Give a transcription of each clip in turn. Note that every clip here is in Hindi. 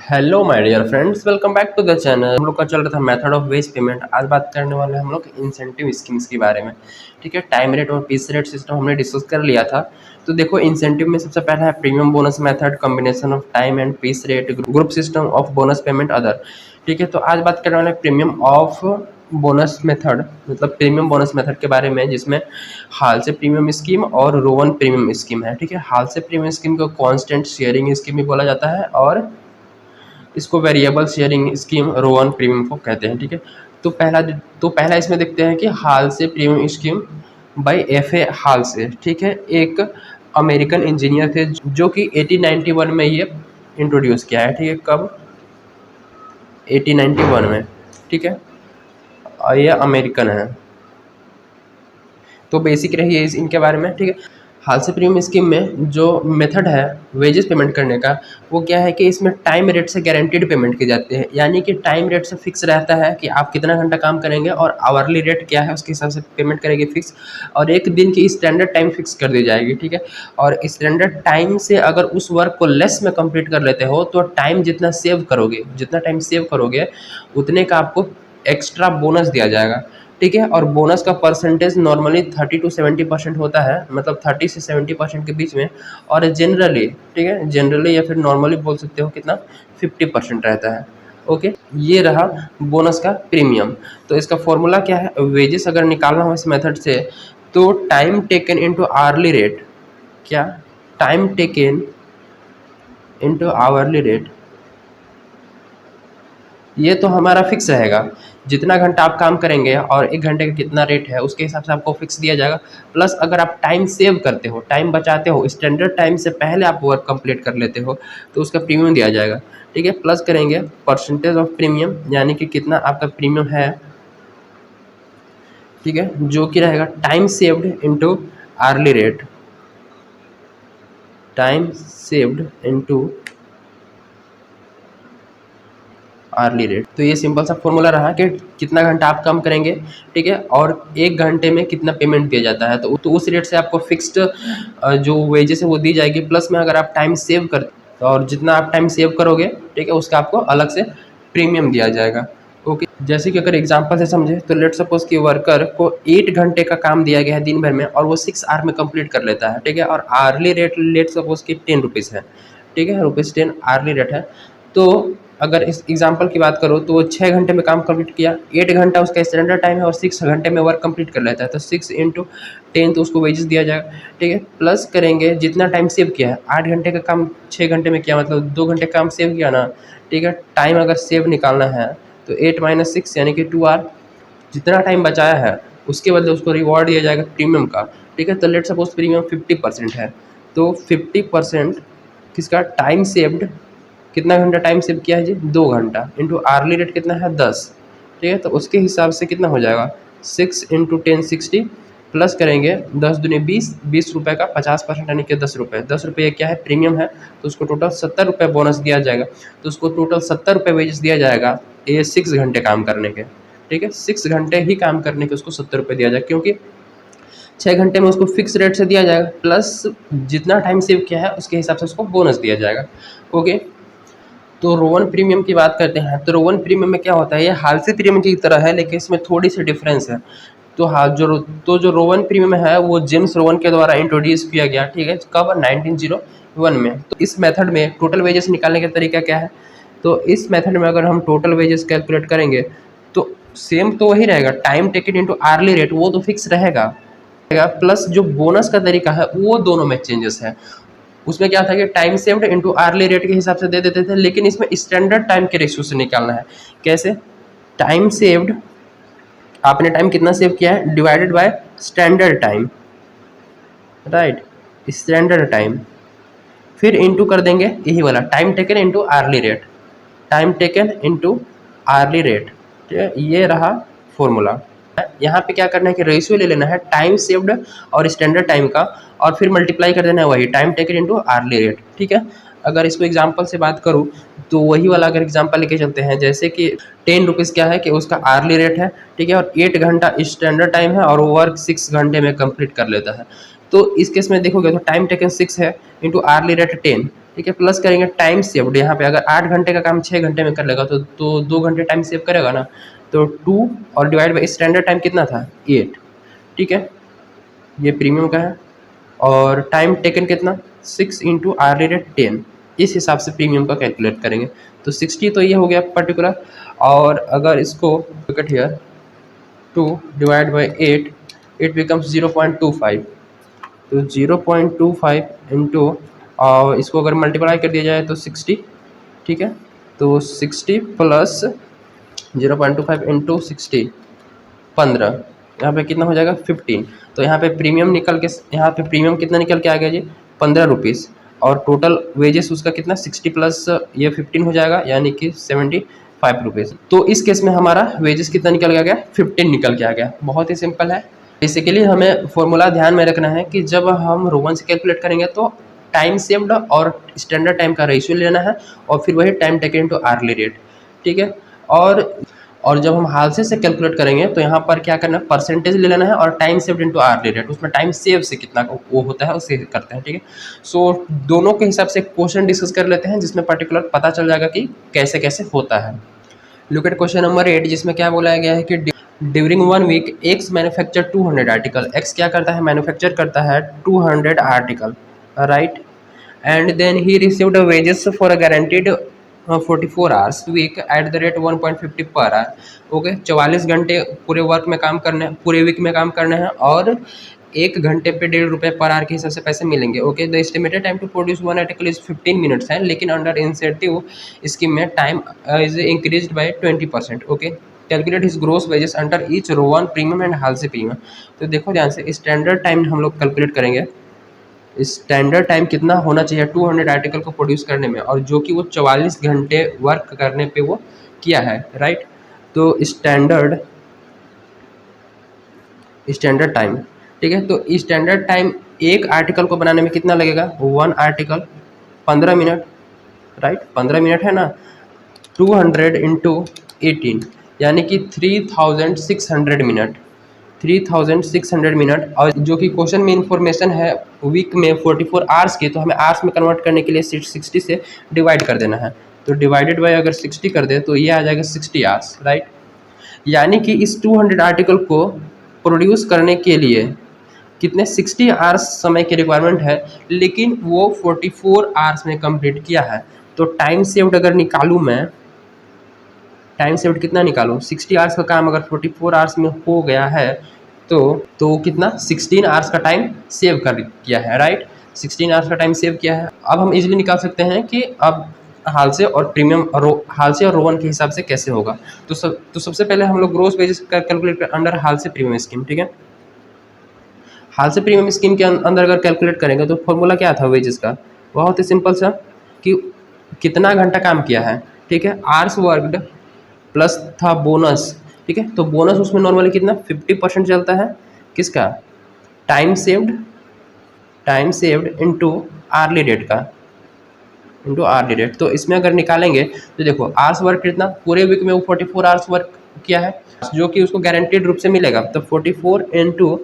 Hello my dear friends, welcome back to the channel. हम लोग का चल रहा था मेथड ऑफ वेज पेमेंट। आज बात करने वाले हैं हम लोग इंसेंटिव स्कीम्स के बारे में। ठीक है, टाइम रेट और पीस रेट सिस्टम हमने डिस्कस कर लिया था। तो देखो, इंसेंटिव में सबसे पहला है premium bonus method, combination of time and piece rate, group system of bonus payment, other. ठीक है, तो आज बात करने वाले हैं प्रीमियम ऑफ बोनस मेथड, मतलब प्रीमियम बोनस मेथड के बारे में, जिसमें हाल से प्रीमियम स्कीम और रोवन प्रीमियम स्कीम है। ठीक है, हाल से प्रीमियम स्कीम को कांस्टेंट शेयरिंग स्कीम भी बोला जाता है और इसको variable sharing scheme Rowan premium को कहते हैं। ठीक है, तो पहला इसमें देखते हैं कि Halsey premium scheme by F A Halsey. ठीक है, एक अमेरिकन इंजीनियर थे जो कि 1891 में ये इंट्रोड्यूस किया है। ठीक है, कब? 1891 में। ठीक है, और ये अमेरिकन है। तो बेसिक रही है इनके बारे में। ठीक है, हाल से प्रीमियम स्कीम में जो मेथड है वेजेस पेमेंट करने का, वो क्या है कि इसमें टाइम रेट से गारंटीड पेमेंट की जाती है। यानी कि टाइम रेट से फिक्स रहता है कि आप कितना घंटा काम करेंगे और आवरली रेट क्या है उसके हिसाब से पेमेंट करेंगे फिक्स, और एक दिन की स्टैंडर्ड टाइम फिक्स कर दी जाएगी। ठीक है, और स्टैंडर्ड टाइम से अगर उस वर्क को लेस में कंप्लीट कर लेते हो तो टाइम जितना टाइम सेव करोगे उतने का आपको एक्स्ट्रा बोनस दिया जाएगा। ठीक है, और बोनस का परसेंटेज नॉर्मली 30 to 70% होता है, मतलब 30 से 70% के बीच में। और जनरली, ठीक है, जनरली या फिर नॉर्मली बोल सकते हो कितना, 50% रहता है। ओके, ये रहा बोनस का प्रीमियम। तो इसका फॉर्मूला क्या है? वेजेस अगर निकालना हो इस मेथड से तो time taken into hourly rate, क्या? Time taken into hourly rate, ये तो हमारा फिक्स रहेगा। जितना घंटा आप काम करेंगे और एक घंटे का कितना रेट है उसके हिसाब से आपको फिक्स दिया जाएगा। प्लस अगर आप टाइम सेव करते हो, टाइम बचाते हो, स्टैंडर्ड टाइम से पहले आप वर्क कंप्लीट कर लेते हो तो उसका प्रीमियम दिया जाएगा। ठीक है, प्लस करेंगे परसेंटेज ऑफ प्रीमियम, यानी कि कितना आपका प्रीमियम है। ठीक है, जो कि रहेगा time saved into hourly rate, time saved into hourly rate. तो ये सिंपल सा फॉर्मूला रहा कि कितना घंटा आप काम करेंगे, ठीक है, और एक घंटे में कितना पेमेंट दिया जाता है। तो उस रेट से आपको फिक्स्ड जो वेजेस है वो दी जाएगी। प्लस में अगर आप टाइम सेव कर, और जितना आप टाइम सेव करोगे, ठीक है, उसका आपको अलग से प्रीमियम दिया जाएगा। ओके, जैसे कि अगर एग्जांपल से समझे तो लेट सपोज कि वर्कर को 8 घंटे का काम दिया गया है दिन भर में और वो 6 आवर में कंप्लीट कर लेता है। ठीक है, और आर्ली रेट लेट सपोज कि 10 रुपीज़ है। ठीक है, ₹10 आर्ली रेट है। तो अगर इस एग्जांपल की बात करो तो वो 6 घंटे में काम कंप्लीट किया, 8 घंटा उसका स्टैंडर्ड टाइम है और 6 घंटे में वर्क कंप्लीट कर लेता है, तो 6 इंटू 10 तो उसको वेजेस दिया जाएगा। ठीक है, प्लस करेंगे जितना टाइम सेव किया है, 8 घंटे का काम 6 घंटे में किया, मतलब 2 घंटे काम सेव किया ना। ठीक है, टाइम अगर सेव निकालना है तो 8 - 6 यानी कि 2 आवर, जितना टाइम बचाया है उसके बदले उसको रिवॉर्ड दिया जाएगा प्रीमियम का। ठीक है, तो लेट सपोज प्रीमियम 50% है, तो 50% किसका? Time saved. कितना घंटा टाइम सेव किया है जी? 2 घंटा, इंटू आर्ली रेट कितना है? 10। ठीक है, तो उसके हिसाब से कितना हो जाएगा? 6 इंटू 10 60, प्लस करेंगे 10 दूनी 20, 20 रुपये का 50% यानी कि 10 रुपये। 10 रुपये क्या है? प्रीमियम है, तो उसको टोटल 70 रुपये बोनस दिया जाएगा। तो उसको टोटल 70 रुपये वेजेस दिया जाएगा ये 6 घंटे काम करने के। ठीक है, 6 घंटे ही काम करने के उसको 70 रुपये दिया जाएगा, क्योंकि 6 घंटे में उसको फिक्स रेट से दिया जाएगा, प्लस जितना टाइम सेव किया है उसके हिसाब से उसको बोनस दिया जाएगा। ओके, तो रोवन प्रीमियम की बात करते हैं। तो रोवन प्रीमियम में क्या होता है? ये हाल से प्रीमियम की तरह है लेकिन इसमें थोड़ी सी डिफरेंस है। तो जो रोवन प्रीमियम है वो जेम्स रोवन के द्वारा इंट्रोड्यूस किया गया। ठीक है, कब? 1901 में। तो इस मेथड में टोटल वेजेस निकालने का तरीका क्या है? तो इस मेथड में अगर हम टोटल वेजेस कैलकुलेट करेंगे तो सेम तो वही रहेगा, time taken into hourly rate, वो तो फिक्स रहेगा। प्लस जो बोनस का तरीका है वो दोनों में चेंजेस है। उसमें क्या था कि time saved into hourly rate के हिसाब से दे देते थे, लेकिन इसमें स्टैंडर्ड टाइम के रेशियो से निकालना है। कैसे? टाइम सेव्ड, आपने टाइम कितना सेव किया है, divided by standard time, right, standard time, फिर इंटू कर देंगे यही वाला time taken into hourly rate, time taken into hourly rate. ठीक है, ये रहा फॉर्मूला। यहाँ पे क्या करना है कि रेशियो ले लेना है टाइम सेव्ड और स्टैंडर्ड टाइम का, और फिर मल्टीप्लाई कर देना है वही time taken into hourly rate. ठीक है, अगर इसको एग्जांपल से बात करूँ तो वही वाला अगर एग्जांपल लेके चलते हैं, जैसे कि 10 रुपीज़ क्या है कि उसका आर्ली रेट है। ठीक है, और 8 घंटा स्टैंडर्ड टाइम है और वर्क 6 घंटे में कंप्लीट कर लेता है। तो इस केस में देखोगे तो टाइम टेकन 6 है इंटू आर्ली रेट 10, ठीक है, प्लस करेंगे टाइम सेव्ड। यहाँ पे अगर 8 घंटे का काम 6 घंटे में कर लेगा तो 2 घंटे टाइम सेव करेगा ना, तो 2 और डिवाइड बाई स्टैंडर्ड टाइम कितना था 8। ठीक है, ये प्रीमियम का है। और टाइम टेकन कितना 6 इंटू आरली रेट 10, इस हिसाब से प्रीमियम का कैलकुलेट करेंगे। तो 60 तो ये हो गया पर्टिकुलर। और अगर इसको cut here 2 divide by 8 it becomes 0.25। तो 0.25 इंटू और इसको अगर मल्टीप्लाई कर दिया जाए तो 60। ठीक है, तो 60 प्लस 0.25 इंटू 60 15, यहाँ पे कितना हो जाएगा 15। तो यहाँ पे प्रीमियम निकल के, यहाँ पे प्रीमियम कितना निकल के आ गया जी 15 रुपीज़। और टोटल वेजेस उसका कितना 60 प्लस ये 15 हो जाएगा, यानी कि 75 रुपीज़। तो इस केस में हमारा वेजेस कितना निकल के आ गया 15 निकल के आ गया। बहुत ही सिंपल है। बेसिकली हमें फॉर्मूला ध्यान में रखना है कि जब हम रो वन से कैलकुलेट करेंगे तो टाइम सेव्ड और स्टैंडर्ड टाइम का रेशियो लेना है, और फिर वही time taken into early rate. ठीक है, और जब हम हाल से कैलकुलेट करेंगे तो यहाँ पर क्या करना है, परसेंटेज ले लेना है और time saved into early rate, उसमें टाइम सेव से कितना वो होता है उससे करते हैं। ठीक है, सो दोनों के हिसाब से क्वेश्चन डिस्कस कर लेते हैं जिसमें पर्टिकुलर पता चल जाएगा कि कैसे कैसे होता है। लुक एट क्वेश्चन नंबर 8, जिसमें क्या बोला गया है कि during 1 week x manufacture 200 article. X क्या करता है, मैन्युफैक्चर करता है 200 article, right. And then he received wages for a guaranteed 44 hours week at the rate 1.50 per our. Okay, 44 घंटे पूरे वर्क में काम करने, पूरे वीक में काम करने हैं, और 1 घंटे पे 1.5 रुपये पर आवर के हिसाब से पैसे मिलेंगे। Okay, the estimated time to produce one article is 15 minutes है, लेकिन अंडर इंसेंटिव स्कीम में time is increased by 20%। Okay, calculate his gross wages under each Rowan premium and Halsey premium. तो देखो ध्यान से, स्टैंडर्ड टाइम हम लोग कैलकुलेट करेंगे। स्टैंडर्ड टाइम कितना होना चाहिए 200 आर्टिकल को प्रोड्यूस करने में, और जो कि वो 44 घंटे वर्क करने पे वो किया है, राइट। तो स्टैंडर्ड टाइम, ठीक है, तो स्टैंडर्ड टाइम एक आर्टिकल को बनाने में कितना लगेगा, 1 आर्टिकल 15 मिनट, राइट, 15 मिनट है ना। 200 इंटू 18 यानी कि 3600 मिनट, 3600 मिनट। और जो कि क्वेश्चन में इंफॉर्मेशन है वीक में 44 आवर्स की, तो हमें आवर्स में कन्वर्ट करने के लिए 60 से डिवाइड कर देना है। तो डिवाइडेड बाय अगर 60 कर दे तो ये आ जाएगा 60 आवर्स, राइट। यानी कि इस 200 आर्टिकल को प्रोड्यूस करने के लिए कितने 60 आवर्स समय की रिक्वायरमेंट है, लेकिन वो 44 आवर्स में कंप्लीट किया है। तो टाइम सेव्ड अगर निकालूँ मैं, टाइम सेव्ड कितना निकालूँ, 60 आवर्स का काम अगर 44 आवर्स में हो गया है तो कितना 16 आवर्स का टाइम सेव कर किया है, राइट। 16 आवर्स का टाइम सेव किया है। अब हम इजीली निकाल सकते हैं कि अब हाल से और प्रीमियम हाल से और रो वन के हिसाब से कैसे होगा। तो सबसे पहले हम लोग ग्रोस वेजेस का कैलकुलेट कर अंडर हाल से प्रीमियम स्कीम। ठीक है, हाल से प्रीमियम स्कीम के अंदर अगर कैलकुलेट करेंगे तो फॉर्मूला क्या था वेजेस का, बहुत ही सिंपल सा, कि कितना घंटा काम किया है। ठीक है, आवर्स वर्कड प्लस था बोनस। ठीक है, तो बोनस उसमें नॉर्मली कितना 50% चलता है, किसका, time saved into hourly rate का, इनटू आर्ली रेट। तो इसमें अगर निकालेंगे तो देखो आवर्स वर्क कितना, पूरे वीक में वो 44 आवर्स वर्क किया है, जो कि उसको गारंटीड रूप से मिलेगा। तो 44 इंटू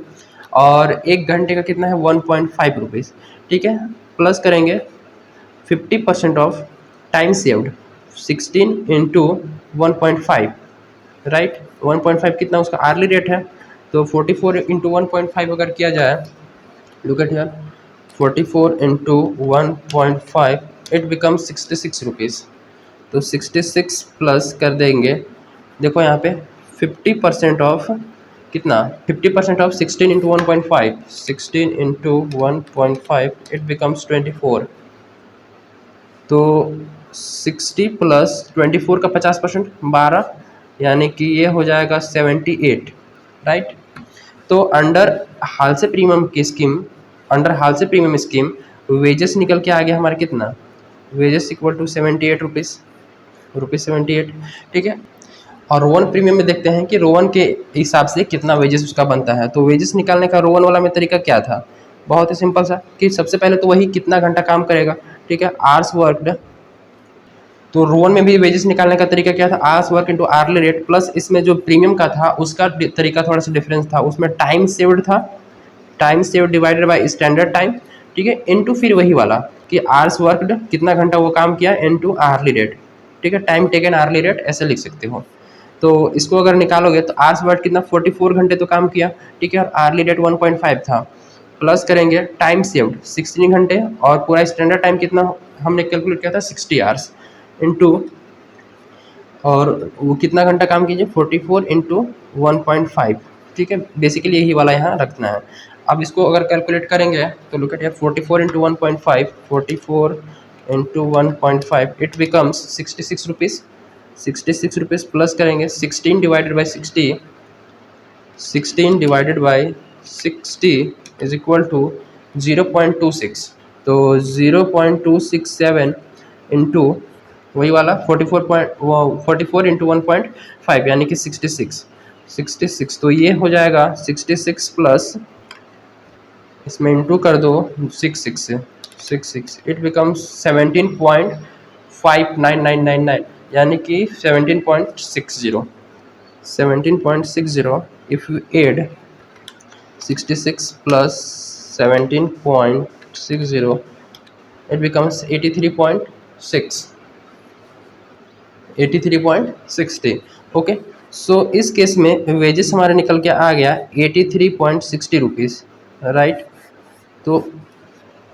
और 1 घंटे का कितना है 1.5 रुपीज़। ठीक है, प्लस करेंगे 50% of time saved 16 into 1.5, right. 1.5 कितना उसका आर्ली रेट है। तो 44 इंटू 1.5 अगर किया जाए, look at here, 44 into 1.5 it become 66 rupees. तो 66 प्लस कर देंगे, देखो यहाँ पे 50% ऑफ कितना, 50% of 16 into 1.5, 16 into 1.5 it becomes 24। तो 60 प्लस 24 का 50% 12, यानी कि ये हो जाएगा 78, राइट। तो अंडर हाल से प्रीमियम स्कीम वेजेस निकल के आ गया हमारे कितना, वेजेस इक्वल टू 78 रुपीज़ 78। ठीक है, और रोवन प्रीमियम में देखते हैं कि रोवन के हिसाब से कितना वेजेस उसका बनता है। तो वेजेस निकालने का रोवन वाला में तरीका क्या था, बहुत ही सिंपल सा, कि सबसे पहले तो वही कितना घंटा काम करेगा। ठीक है, आवर्स वर्कड, तो रोवन में भी वेजेस निकालने का तरीका क्या था, hours work into hourly rate, plus इसमें जो प्रीमियम का था उसका तरीका थोड़ा सा डिफरेंस था, उसमें टाइम सेव्ड था, time saved divided by standard time. ठीक है, इनटू फिर वही वाला कि आवर्स वर्कड कितना घंटा वो काम किया इनटू आवर्ली रेट, ठीक है, टाइम टेकन आवर्ली रेट ऐसे लिख सकते हो। तो इसको अगर निकालोगे तो आवर्स वर्क कितना 44 घंटे तो काम किया, ठीक है, और आवर्ली रेट 1.5 था, प्लस करेंगे टाइम सेव्ड 16 घंटे और पूरा स्टैंडर्ड टाइम कितना हमने कैलकुलेट किया था 60 आवर्स इनटू, और वो कितना घंटा काम कीजिए 44 इंटू 1.5, ठीक है, बेसिकली यही वाला यहाँ रखना है। अब इसको अगर कैलकुलेट करेंगे तो look at 44 into 1.5, 44 into 1.5 it becomes 66 rupees, 66 rupees plus करेंगे 16 divided by 60, 16 divided by 60 is equal to 0.26, तो 0.267 इंटू वही वाला 44 इंटू 1.5 यानी कि 66, तो ये हो जाएगा 66 प्लस इसमें इंटू कर दो 66 से 66, इट बिकम्स 17.59999 यानी कि 17.60, 17.60 if you add 66 plus 17.60 it becomes 83.6, 83.60, okay. So इस केस में वेजेस हमारे निकल के आ गया 83.60 रुपीज़, राइट। तो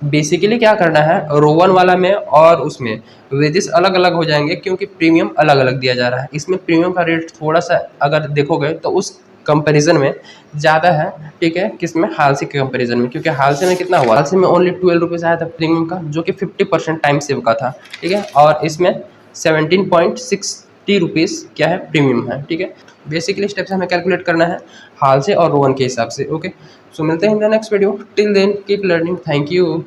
बेसिकली क्या करना है, रोवन वाला में और उसमें वेजेस अलग अलग हो जाएंगे क्योंकि प्रीमियम अलग अलग दिया जा रहा है। इसमें प्रीमियम का रेट थोड़ा सा अगर देखोगे तो उस कंपैरिजन में ज़्यादा है, ठीक है, किसमें, हालसी के कंपैरिजन में, क्योंकि हालसी में कितना हुआ, हालसी में ओनली 12 रुपीज़ आया था प्रीमियम का जो कि 50% टाइम सेव का था, ठीक है, और इसमें 17.60 रुपीज़ क्या है, प्रीमियम है, ठीक है। बेसिकली स्टेप्स हमें कैलकुलेट करना है हाल से और रोवन के हिसाब से, ओके। सो मिलते हैं in the next video, till then keep learning, thank you.